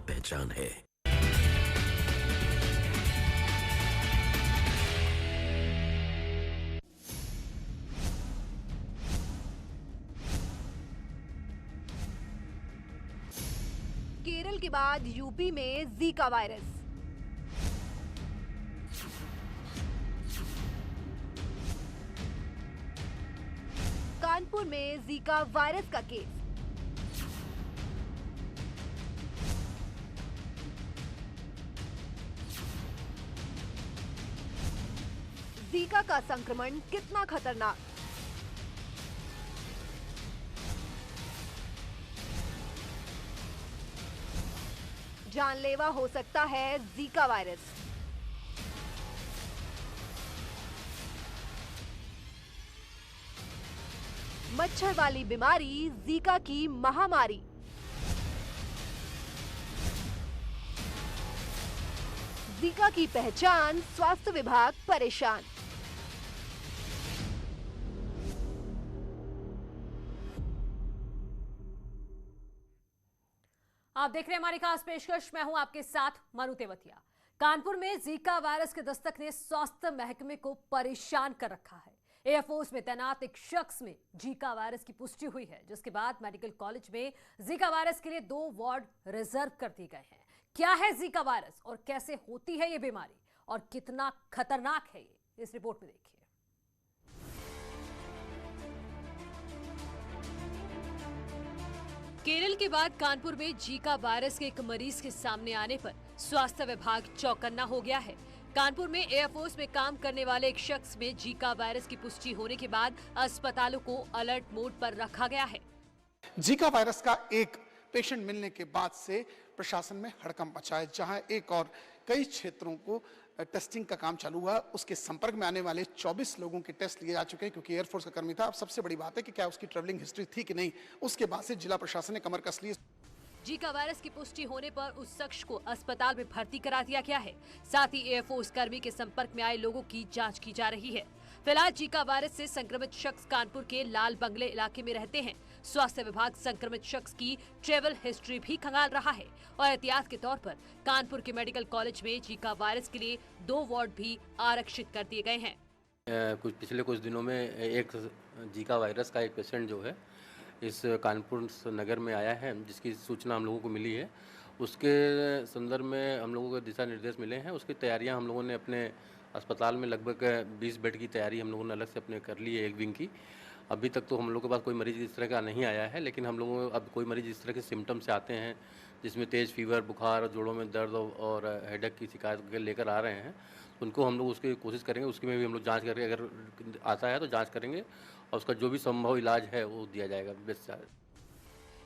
पहचान है। केरल के बाद यूपी में जीका वायरस। कानपुर में जीका वायरस का केस। जीका का संक्रमण कितना खतरनाक? जानलेवा हो सकता है जीका वायरस। मच्छर वाली बीमारी जीका की महामारी। जीका की पहचान, स्वास्थ्य विभाग परेशान। आप देख रहे हैं हमारी खास पेशकश। मैं हूं आपके साथ मनु तेवतिया। कानपुर में जीका वायरस के दस्तक ने स्वास्थ्य महकमे को परेशान कर रखा है। एयरफोर्स में तैनात एक शख्स में जीका वायरस की पुष्टि हुई है, जिसके बाद मेडिकल कॉलेज में जीका वायरस के लिए 2 वार्ड रिजर्व कर दिए गए हैं। क्या है जीका वायरस और कैसे होती है ये बीमारी और कितना खतरनाक है ये, इस रिपोर्ट में देखिए। केरल के बाद कानपुर में जीका वायरस के एक मरीज के सामने आने पर स्वास्थ्य विभाग चौकन्ना हो गया है। कानपुर में एयरफोर्स में काम करने वाले एक शख्स में जीका वायरस की पुष्टि होने के बाद अस्पतालों को अलर्ट मोड पर रखा गया है। जीका वायरस का एक पेशेंट मिलने के बाद से प्रशासन में हड़कंप मचा है, जहां एक और कई क्षेत्रों को टेस्टिंग का काम चालू हुआ। उसके संपर्क में आने वाले 24 लोगों के टेस्ट लिए जा चुके हैं, क्योंकि एयरफोर्स का कर्मी था। अब सबसे बड़ी बात है कि क्या उसकी ट्रैवलिंग हिस्ट्री थी कि नहीं। उसके बाद से जिला प्रशासन ने कमर कस ली। जीका वायरस की पुष्टि होने पर उस शख्स को अस्पताल में भर्ती करा दिया गया है। साथ ही एयरफोर्स कर्मी के संपर्क में आए लोगों की जांच की जा रही है। फिलहाल जीका वायरस से संक्रमित शख्स कानपुर के लाल बंगले इलाके में रहते हैं। स्वास्थ्य विभाग संक्रमित शख्स की ट्रैवल हिस्ट्री भी खंगाल रहा है और एहतियात के तौर पर कानपुर के मेडिकल कॉलेज में जीका वायरस के लिए 2 वार्ड भी आरक्षित कर दिए गए हैं। पिछले कुछ दिनों में एक जीका वायरस का एक पेशेंट जो है इस कानपुर नगर में आया है, जिसकी सूचना हम लोगों को मिली है। उसके संदर्भ में हम लोगों को दिशा निर्देश मिले हैं। उसकी तैयारियां हम लोगों ने अपने अस्पताल में लगभग 20 बेड की तैयारी हम लोगों ने अलग से अपने कर ली है, एक विंग की। अभी तक तो हम लोगों के पास कोई मरीज इस तरह का नहीं आया है, लेकिन हम लोगों अब कोई मरीज इस तरह के सिम्टम से आते हैं जिसमें तेज़ फीवर, बुखार, जोड़ों में दर्द और हेडेक की शिकायत लेकर आ रहे हैं, उनको हम लोग उसकी कोशिश करेंगे। उसकी में भी हम लोग जाँच करके अगर आता है तो जाँच करेंगे और उसका जो भी संभव इलाज है वो दिया जाएगा बेस्ट चार्ज।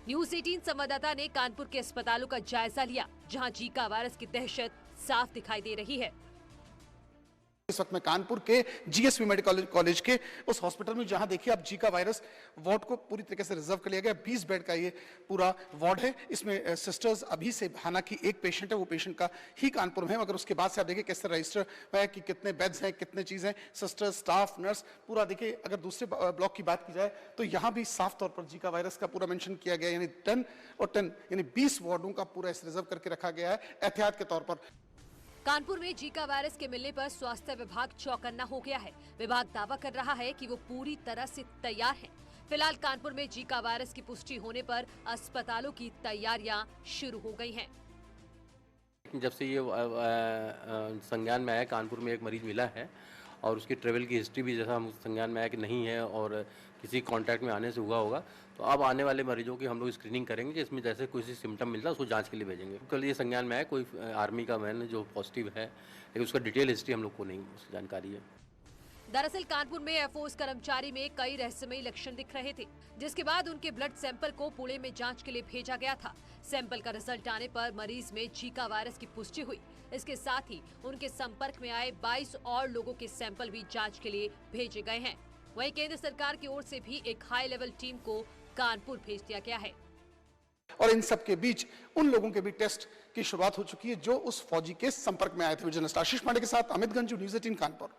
न्यूज़ 18 संवाददाता ने कानपुर के अस्पतालों का जायजा लिया, जहां जीका वायरस की दहशत साफ दिखाई दे रही है। इस वक्त मैं कानपुर के जीएसवी मेडिकल कॉलेज के उस हॉस्पिटल में, जहां देखिए आप जीका वायरस वार्ड को पूरी तरीके से रिजर्व कर लिया गया। 20 बेड का ये पूरा वार्ड है। इसमें सिस्टर्स अभी से, हालांकि एक पेशेंट है, वो पेशेंट का ही कानपुर में है, मगर उसके बाद से आप देखिए किस तरह रजिस्टर है कि कितने बेड्स हैं, कितने चीजें, सिस्टर, स्टाफ, नर्स, पूरा देखिए। अगर दूसरे ब्लॉक की बात की जाए तो यहाँ भी साफ तौर पर जीका वायरस का पूरा मेंशन किया गया, यानी 10 और 10 यानी 20 वार्डों का पूरा इस रिजर्व करके रखा गया है एहतियात के तौर पर। कानपुर में जीका वायरस के मिलने पर स्वास्थ्य विभाग चौकन्ना हो गया है। विभाग दावा कर रहा है कि वो पूरी तरह से तैयार है। फिलहाल कानपुर में जीका वायरस की पुष्टि होने पर अस्पतालों की तैयारियां शुरू हो गई हैं। जब से ये संज्ञान में आया, कानपुर में एक मरीज मिला है और उसकी ट्रेवल की हिस्ट्री भी जैसा हम संज्ञान में आया कि नहीं है और किसी कांटेक्ट में आने से हुआ होगा, तो अब आने वाले मरीजों की हम लोग स्क्रीनिंग करेंगे, जिसमें जैसे कोई सिम्टम मिलता है उसको जांच के लिए भेजेंगे। कल ये संज्ञान में आया कोई आर्मी का मैन जो पॉजिटिव है, लेकिन उसका डिटेल हिस्ट्री हम लोग को नहीं उसकी जानकारी है। दरअसल कानपुर में एयरफोर्स कर्मचारी में कई रहस्यमयी लक्षण दिख रहे थे, जिसके बाद उनके ब्लड सैंपल को पुणे में जांच के लिए भेजा गया था। सैंपल का रिजल्ट आने पर मरीज में जीका वायरस की पुष्टि हुई। इसके साथ ही उनके संपर्क में आए 22 और लोगों के सैंपल भी जांच के लिए भेजे गए हैं। वहीं केंद्र सरकार की ओर से भी एक हाई लेवल टीम को कानपुर भेज दिया गया है। और इन सब के बीच उन लोगों के भी टेस्ट की शुरुआत हो चुकी है जो उस फौजी के संपर्क में आए थे। जर्नलिस्ट आशीष पांडे के साथ अमित गंजू, न्यूज़ 18 कानपुर।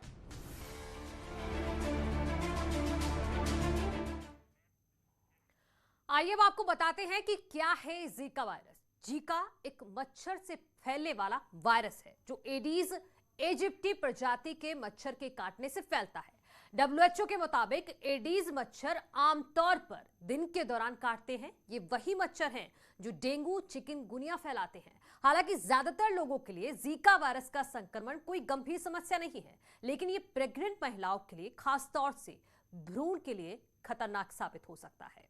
आइए अब आपको बताते हैं कि क्या है जीका वायरस। जीका एक मच्छर से फैलने वाला वायरस है जो एडीज एजिप्टी प्रजाति के मच्छर के काटने से फैलता है। WHO के मुताबिक एडीज मच्छर आमतौर पर दिन के दौरान काटते हैं। ये वही मच्छर हैं जो डेंगू चिकनगुनिया फैलाते हैं। हालांकि ज्यादातर लोगों के लिए जीका वायरस का संक्रमण कोई गंभीर समस्या नहीं है, लेकिन ये प्रेग्नेंट महिलाओं के लिए, खासतौर से भ्रूण के लिए खतरनाक साबित हो सकता है।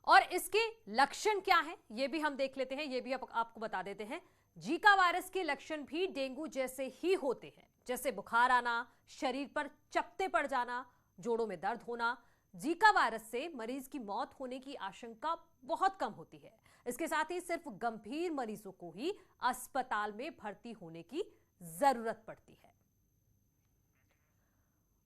और इसके लक्षण क्या हैं, ये भी हम देख लेते हैं, ये भी आपको बता देते हैं। जीका वायरस के लक्षण भी डेंगू जैसे ही होते हैं, जैसे बुखार आना, शरीर पर चकत्ते पड़ जाना, जोड़ों में दर्द होना। जीका वायरस से मरीज की मौत होने की आशंका बहुत कम होती है। इसके साथ ही सिर्फ गंभीर मरीजों को ही अस्पताल में भर्ती होने की जरूरत पड़ती है।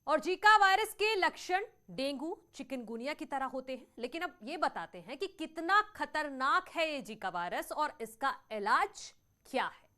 और जीका वायरस के लक्षण डेंगू चिकनगुनिया की तरह होते हैं, लेकिन अब ये बताते हैं कि कितना खतरनाक है ये जीका वायरस और इसका इलाज क्या है।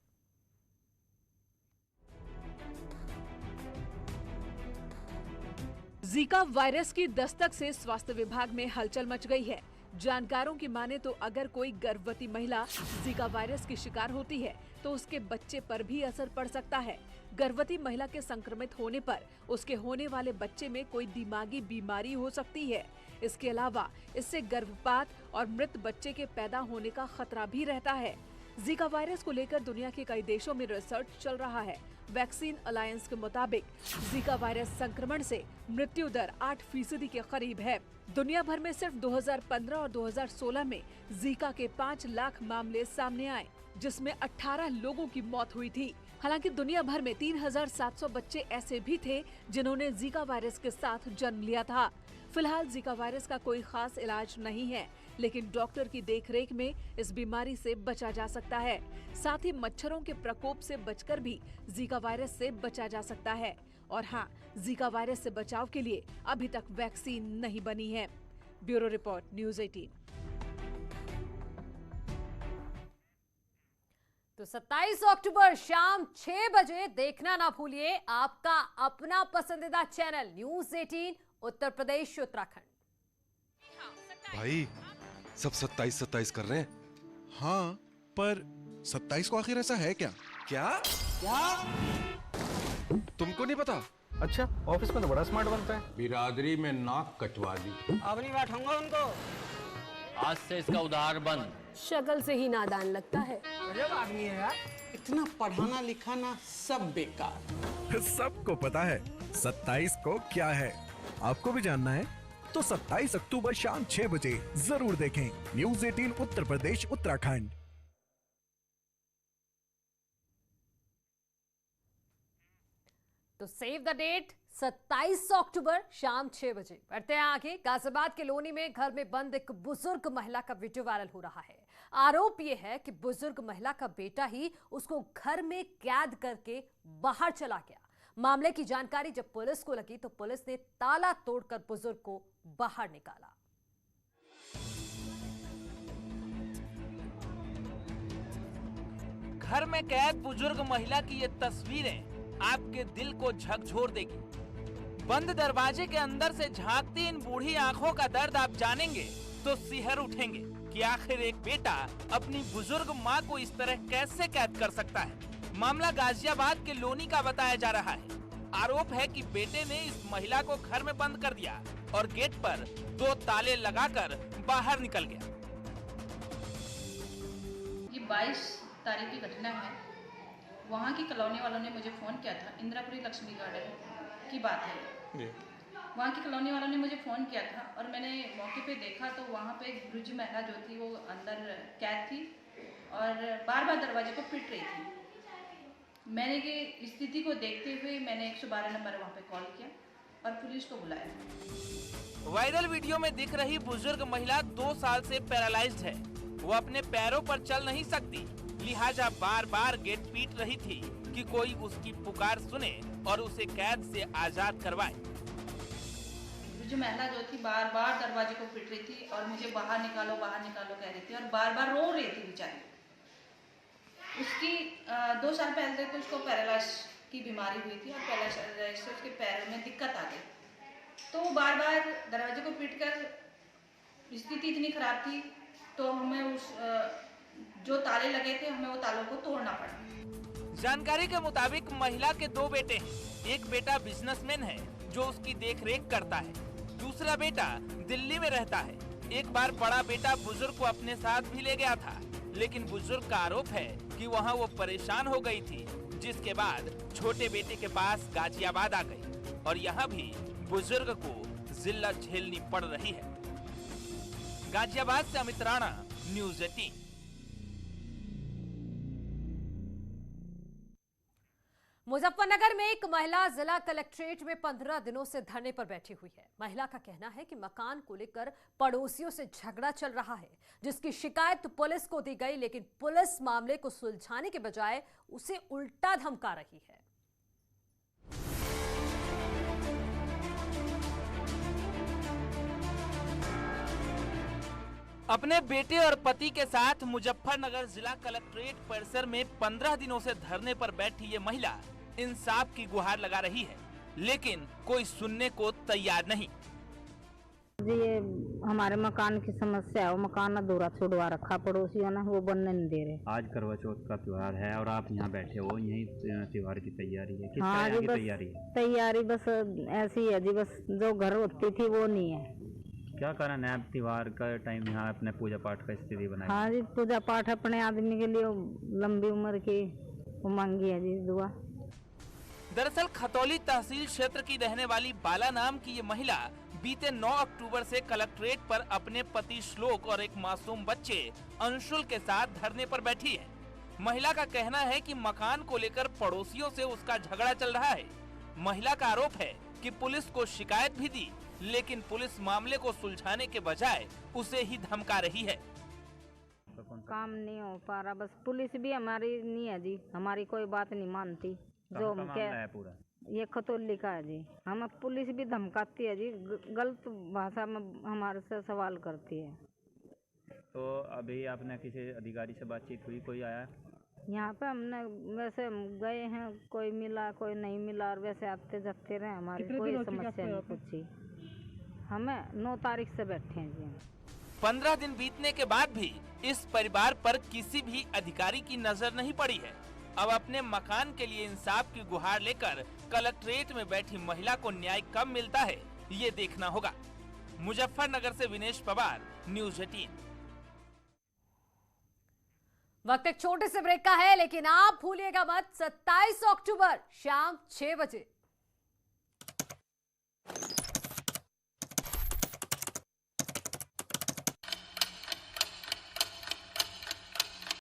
जीका वायरस की दस्तक से स्वास्थ्य विभाग में हलचल मच गई है। जानकारों की माने तो अगर कोई गर्भवती महिला जीका वायरस की शिकार होती है तो उसके बच्चे पर भी असर पड़ सकता है। गर्भवती महिला के संक्रमित होने पर उसके होने वाले बच्चे में कोई दिमागी बीमारी हो सकती है। इसके अलावा इससे गर्भपात और मृत बच्चे के पैदा होने का खतरा भी रहता है। जीका वायरस को लेकर दुनिया के कई देशों में रिसर्च चल रहा है। वैक्सीन अलायंस के मुताबिक जीका वायरस संक्रमण से मृत्यु दर 8% के करीब है। दुनिया भर में सिर्फ 2015 और 2016 में जीका के 5 लाख मामले सामने आए, जिसमें 18 लोगों की मौत हुई थी। हालांकि दुनिया भर में 3700 बच्चे ऐसे भी थे जिन्होंने जीका वायरस के साथ जन्म लिया था। फिलहाल जीका वायरस का कोई खास इलाज नहीं है, लेकिन डॉक्टर की देखरेख में इस बीमारी से बचा जा सकता है। साथ ही मच्छरों के प्रकोप से बचकर भी जीका वायरस से बचा जा सकता है। और हाँ, जीका वायरस से बचाव के लिए अभी तक वैक्सीन नहीं बनी है। Bureau report, news 18। तो 27 अक्टूबर शाम 6 बजे देखना ना भूलिए आपका अपना पसंदीदा चैनल न्यूज़ 18 उत्तर प्रदेश उत्तराखंड। भाई सब 27 कर रहे हैं। हाँ, पर 27 को आखिर ऐसा है क्या? क्या तुमको नहीं पता? अच्छा, ऑफिस में तो बड़ा स्मार्ट बनता है। बिरादरी में नाक कटवा दी। अब नहीं बैठाऊंगा उनको। आज से इसका उधार बंद। शक्ल से ही नादान लगता है। गजब आदमी है यार। इतना पढ़ाना लिखाना सब बेकार। सबको पता है 27 को क्या है। आपको भी जानना है तो 27 अक्टूबर शाम 6 बजे जरूर देखें न्यूज़ 18 उत्तर प्रदेश उत्तराखंड। तो सेव द डेट 27 अक्टूबर शाम 6 बजे। बढ़ते हैं आगे। गाजियाबाद के लोनी में घर में बंद एक बुजुर्ग महिला का वीडियो वायरल हो रहा है। आरोप यह है कि बुजुर्ग महिला का बेटा ही उसको घर में कैद करके बाहर चला गया। मामले की जानकारी जब पुलिस को लगी तो पुलिस ने ताला तोड़कर बुजुर्ग को बाहर निकाला। घर में कैद बुजुर्ग महिला की ये तस्वीरें आपके दिल को झकझोर देगी। बंद दरवाजे के अंदर से झांकती इन बूढ़ी आंखों का दर्द आप जानेंगे तो सिहर उठेंगे कि आखिर एक बेटा अपनी बुजुर्ग माँ को इस तरह कैसे कैद कर सकता है। मामला गाजियाबाद के लोनी का बताया जा रहा है। आरोप है कि बेटे ने इस महिला को घर में बंद कर दिया और गेट पर 2 ताले लगाकर बाहर निकल गया। ये 22 तारीख की घटना है। वहाँ की कॉलोनी वालों ने मुझे फ़ोन किया था। इंदिरापुरी लक्ष्मी गार्डन की बात है। वहाँ की कॉलोनी वालों ने मुझे फ़ोन किया था और मैंने मौके पे देखा तो वहाँ पे एक वृद्ध महिला जो थी वो अंदर कैद थी और बार बार दरवाजे को पीट रही थी। मैंने की स्थिति को देखते हुए मैंने 112 नंबर वहाँ पे कॉल किया और पुलिस को बुलाया। वायरल वीडियो में दिख रही बुजुर्ग महिला 2 साल से पैरालाइज्ड है। वो अपने पैरों पर चल नहीं सकती, लिहाजा बार बार गेट पीट रही थी कि कोई उसकी पुकार सुने और उसे कैद से आजाद करवाए। जो महिला जो थी बार बार दरवाजे को पीट रही थी और मुझे बाहर निकालो कह रही थी और बार बार रो रही थी बेचारी। उसकी 2 साल पहले तक उसको पैरालाइज की बीमारी हुई थी और पैरालाइज से उसके पैरों में दिक्कत आ गई। तो वो बार बार दरवाजे को पीटकर स्थिति इतनी खराब थी तो हमें उस जो ताले लगे थे हमें वो तालों को तोड़ना पड़ा। जानकारी के मुताबिक महिला के 2 बेटे हैं। एक बेटा बिजनेसमैन है जो उसकी देखरेख करता है, दूसरा बेटा दिल्ली में रहता है। एक बार बड़ा बेटा बुजुर्ग को अपने साथ भी ले गया था, लेकिन बुजुर्ग का आरोप है कि वहाँ वो परेशान हो गई थी, जिसके बाद छोटे बेटे के पास गाजियाबाद आ गई और यहाँ भी बुजुर्ग को जिल्लत झेलनी पड़ रही है। गाजियाबाद से अमित राणा, न्यूज़ 18। मुजफ्फरनगर में एक महिला जिला कलेक्ट्रेट में 15 दिनों से धरने पर बैठी हुई है। महिला का कहना है कि मकान को लेकर पड़ोसियों से झगड़ा चल रहा है, जिसकी शिकायत पुलिस को दी गई, लेकिन पुलिस मामले को सुलझाने के बजाय उसे उल्टा धमका रही है। अपने बेटे और पति के साथ मुजफ्फरनगर जिला कलेक्ट्रेट परिसर में 15 दिनों से धरने पर बैठी ये महिला इंसाफ की गुहार लगा रही है, लेकिन कोई सुनने को तैयार नहीं। जी ये हमारे मकान की समस्या है, वो मकान अधूरा छुड़वा रखा पड़ोसियों ने, वो बनने नहीं दे रहे। आज करवा चौथ का त्योहार है और आप यहाँ बैठे हो, यही त्योहार की तैयारी है। किस हाँ तरह जी, की तैयारी है? तैयारी बस ऐसी है जी, बस जो घर होती थी वो नहीं है। क्या कारण है? आप त्योहार का टाइम यहाँ अपने पूजा पाठ का स्थिति बनाई? हाँ जी, पूजा पाठ अपने आदमी के लिए लंबी उम्र की वो मांगी है जी दुआ। दरअसल खतौली तहसील क्षेत्र की रहने वाली बाला नाम की ये महिला बीते 9 अक्टूबर से कलेक्ट्रेट पर अपने पति श्लोक और एक मासूम बच्चे अंशुल के साथ धरने पर बैठी है। महिला का कहना है कि मकान को लेकर पड़ोसियों से उसका झगड़ा चल रहा है। महिला का आरोप है कि पुलिस को शिकायत भी दी, लेकिन पुलिस मामले को सुलझाने के बजाय उसे ही धमका रही है। काम नहीं हो पा रहा, बस पुलिस भी हमारी नहीं है जी, हमारी कोई बात नहीं मानती। जो हम है पूरा ये खतौली का है जी, हमें पुलिस भी धमकाती है जी, गलत भाषा में हमारे से सवाल करती है। तो अभी आपने किसी अधिकारी से बातचीत हुई, कोई आया? यहाँ पे हमने वैसे गए हैं, कोई मिला कोई नहीं मिला, और वैसे आते जाते रहे, हमारी कोई समस्या नहीं पूछी। हमें 9 तारीख से बैठे हैं जी। 15 दिन बीतने के बाद भी इस परिवार पर किसी भी अधिकारी की नजर नहीं पड़ी है। अब अपने मकान के लिए इंसाफ की गुहार लेकर कलेक्ट्रेट में बैठी महिला को न्याय कब मिलता है, ये देखना होगा। मुजफ्फरनगर से विनेश पवार, न्यूज़ 18। वक्त एक छोटे से ब्रेक का है, लेकिन आप भूलिएगा मत 27 अक्टूबर शाम 6 बजे